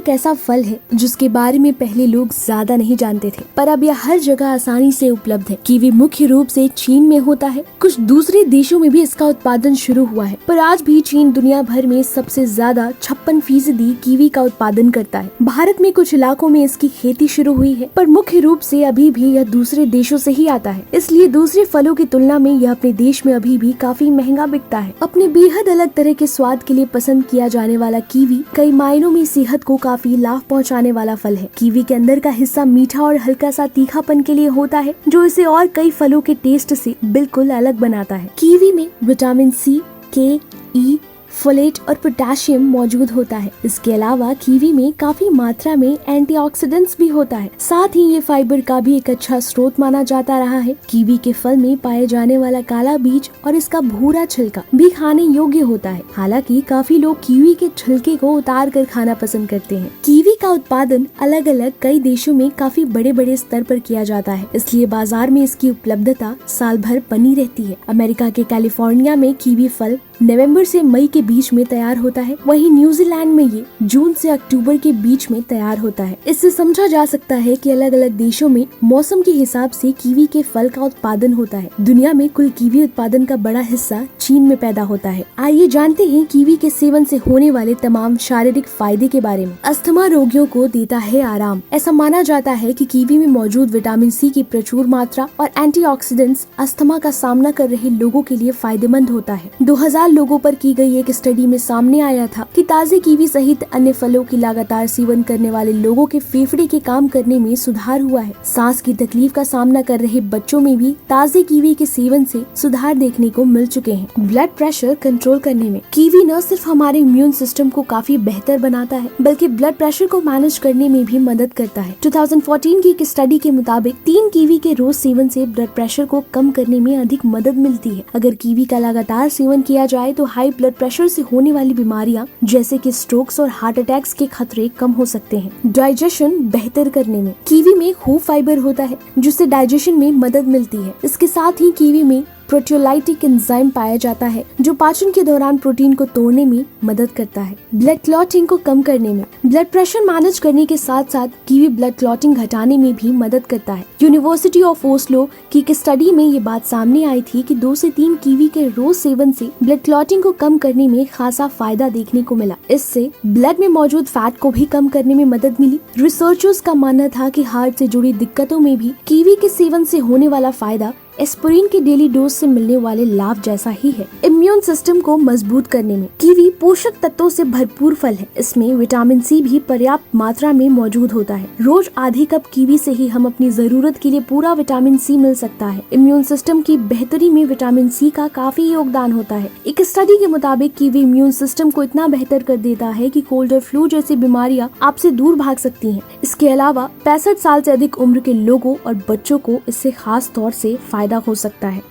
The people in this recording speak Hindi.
एक ऐसा फल है जिसके बारे में पहले लोग ज्यादा नहीं जानते थे, पर अब यह हर जगह आसानी से उपलब्ध है। कीवी मुख्य रूप से चीन में होता है, कुछ दूसरे देशों में भी इसका उत्पादन शुरू हुआ है, पर आज भी चीन दुनिया भर में सबसे ज्यादा 56% कीवी का उत्पादन करता है। भारत में कुछ इलाकों में इसकी खेती शुरू हुई है, पर मुख्य रूप से अभी भी यह दूसरे देशों से ही आता है, इसलिए दूसरे फलों की तुलना में यह अपने देश में अभी भी काफी महंगा बिकता है। अपने बेहद अलग तरह के स्वाद के लिए पसंद किया जाने वाला कीवी कई मायनों में सेहत को काफी लाभ पहुंचाने वाला फल है। कीवी के अंदर का हिस्सा मीठा और हल्का सा तीखापन के लिए होता है, जो इसे और कई फलों के टेस्ट से बिल्कुल अलग बनाता है। कीवी में विटामिन सी, के, ई, फोलेट और पोटेशियम मौजूद होता है। इसके अलावा कीवी में काफी मात्रा में एंटीऑक्सीडेंट्स भी होता है। साथ ही ये फाइबर का भी एक अच्छा स्रोत माना जाता रहा है। कीवी के फल में पाए जाने वाला काला बीज और इसका भूरा छिलका भी खाने योग्य होता है। हालांकि काफी लोग कीवी के छिलके को उतार कर खाना पसंद करते हैं। कीवी का उत्पादन अलग अलग कई देशों में काफी बड़े बड़े स्तर पर किया जाता है, इसलिए बाजार में इसकी उपलब्धता साल भर बनी रहती है। अमेरिका के कैलिफोर्निया में कीवी फल नवंबर से मई के बीच में तैयार होता है, वहीं न्यूजीलैंड में ये जून से अक्टूबर के बीच में तैयार होता है। इससे समझा जा सकता है कि अलग अलग देशों में मौसम के हिसाब से कीवी के फल का उत्पादन होता है। दुनिया में कुल कीवी उत्पादन का बड़ा हिस्सा चीन में पैदा होता है। आइए जानते हैं कीवी के सेवन से होने वाले तमाम शारीरिक फायदे के बारे में। अस्थमा रोगियों को देता है आराम। ऐसा माना जाता है कि कीवी में मौजूद विटामिन सी की प्रचुर मात्रा और एंटीऑक्सीडेंट्स अस्थमा का सामना कर रहे लोगों के लिए फायदेमंद होता है। 2000 लोगों पर की गई एक स्टडी में सामने आया था कि ताजे कीवी सहित अन्य फलों की लगातार सेवन करने वाले लोगों के फेफड़े के काम करने में सुधार हुआ है। सांस की तकलीफ का सामना कर रहे बच्चों में भी ताजे कीवी के सेवन से सुधार देखने को मिल चुके हैं। ब्लड प्रेशर कंट्रोल करने में कीवी न सिर्फ हमारे इम्यून सिस्टम को काफी बेहतर बनाता है, बल्कि ब्लड प्रेशर को मैनेज करने में भी मदद करता है। 2014 की एक स्टडी के मुताबिक 3 कीवी के रोज सेवन से ब्लड प्रेशर को कम करने में अधिक मदद मिलती है। अगर कीवी का लगातार सेवन किया जाए तो हाई ब्लड प्रेशर से होने वाली बीमारियां जैसे कि स्ट्रोक्स और हार्ट अटैक्स के खतरे कम हो सकते हैं। डाइजेशन बेहतर करने में कीवी में खूब फाइबर होता है, जिससे डाइजेशन में मदद मिलती है। इसके साथ ही कीवी में प्रोटियोलाइटिक एंजाइम पाया जाता है, जो पाचन के दौरान प्रोटीन को तोड़ने में मदद करता है। ब्लड क्लॉटिंग को कम करने में ब्लड प्रेशर मैनेज करने के साथ साथ कीवी ब्लड क्लॉटिंग घटाने में भी मदद करता है। यूनिवर्सिटी ऑफ ओस्लो की एक स्टडी में ये बात सामने आई थी कि 2 से 3 कीवी के रोज सेवन से ब्लड क्लॉटिंग को कम करने में खासा फायदा देखने को मिला। इससे ब्लड में मौजूद फैट को भी कम करने में मदद मिली। रिसर्चर्स का मानना था कि हार्ट से जुड़ी दिक्कतों में भी कीवी के सेवन से होने वाला फायदा एस्पिरिन के डेली डोज से मिलने वाले लाभ जैसा ही है। इम्यून सिस्टम को मजबूत करने में कीवी पोषक तत्वों से भरपूर फल है। इसमें विटामिन सी भी पर्याप्त मात्रा में मौजूद होता है। रोज आधे कप कीवी से ही हम अपनी जरूरत के लिए पूरा विटामिन सी मिल सकता है। इम्यून सिस्टम की बेहतरी में विटामिन सी का काफी योगदान होता है। एक स्टडी के मुताबिक कीवी इम्यून सिस्टम को इतना बेहतर कर देता है कि कोल्ड और फ्लू जैसी बीमारियां आपसे दूर भाग सकती हैं। इसके अलावा 65 साल से अधिक उम्र के लोगों और बच्चों को इससे खास तौर से फायदा हो सकता है।